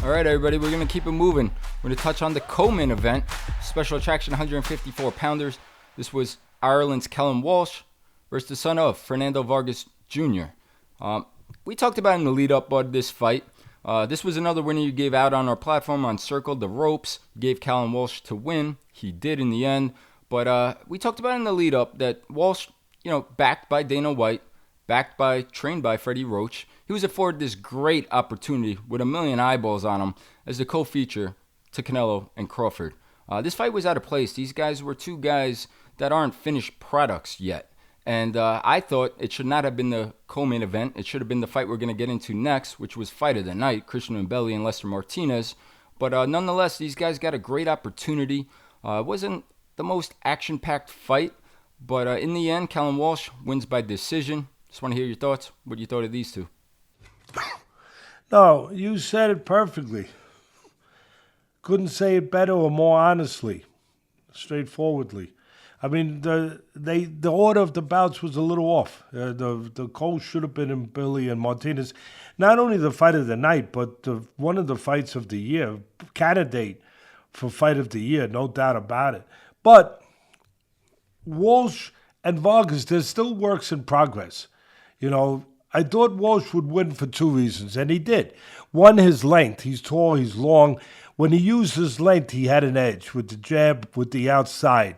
All right, everybody, we're going to keep it moving. We're going to touch on the co-main event, special attraction 154 pounders. This was Ireland's Callum Walsh versus the son of Fernando Vargas Jr. We talked about in the lead-up of this fight. This was another winner you gave out on our platform on Circle the Ropes. You gave Callum Walsh to win. He did in the end. But we talked about in the lead-up that Walsh, backed by Dana White, trained by Freddie Roach, he was afforded this great opportunity with 1 million eyeballs on him as the co-feature to Canelo and Crawford. This fight was out of place. These guys were two guys that aren't finished products yet. And I thought it should not have been the co-main event. It should have been the fight we're going to get into next, which was Fight of the Night, Christian Mbilli and Lester Martinez. But nonetheless, these guys got a great opportunity. It wasn't the most action-packed fight, but in the end, Callum Walsh wins by decision. Just want to hear your thoughts. What you thought of these two? No, you said it perfectly. Couldn't say it better or more honestly, straightforwardly. I mean, the order of the bouts was a little off. The co should have been in Mbilli and Martinez. Not only the fight of the night, but one of the fights of the year, candidate for fight of the year, no doubt about it. But Walsh and Vargas, there's still works in progress. I thought Walsh would win for two reasons, and he did. One, his length. He's tall, he's long. When he used his length, he had an edge with the jab, with the outside.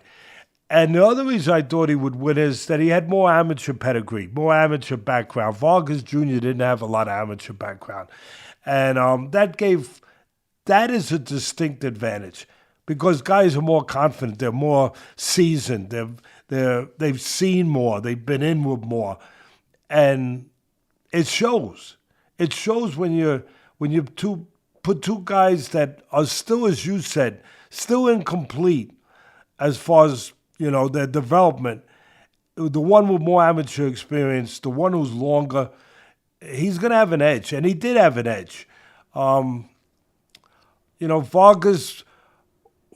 And the other reason I thought he would win is that he had more amateur pedigree, more amateur background. Vargas Jr. didn't have a lot of amateur background. And that is a distinct advantage because guys are more confident. They're more seasoned. They've seen more. They've been in with more. And it shows. It shows when you put two guys that are still, as you said, still incomplete as far as their development. The one with more amateur experience, the one who's longer, he's going to have an edge, and he did have an edge. Vargas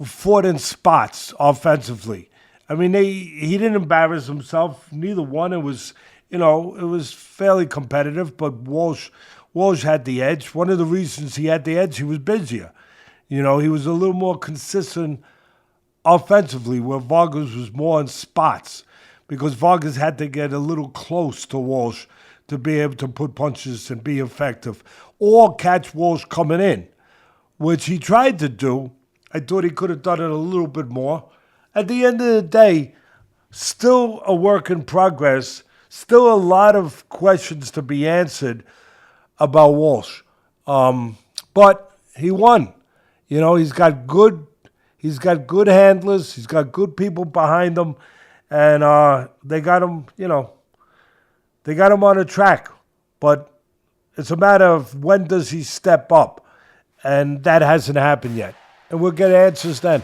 fought in spots offensively. I mean, he didn't embarrass himself. Neither one. It was fairly competitive, but Walsh had the edge. One of the reasons he had the edge, he was busier. He was a little more consistent offensively, where Vargas was more in spots, because Vargas had to get a little close to Walsh to be able to put punches and be effective, or catch Walsh coming in, which he tried to do. I thought he could have done it a little bit more. At the end of the day, still a work in progress, still a lot of questions to be answered about Walsh. But he won. He's got good handlers, he's got good people behind him, and they got him, they got him on a track. But it's a matter of when does he step up, and that hasn't happened yet. And we'll get answers then.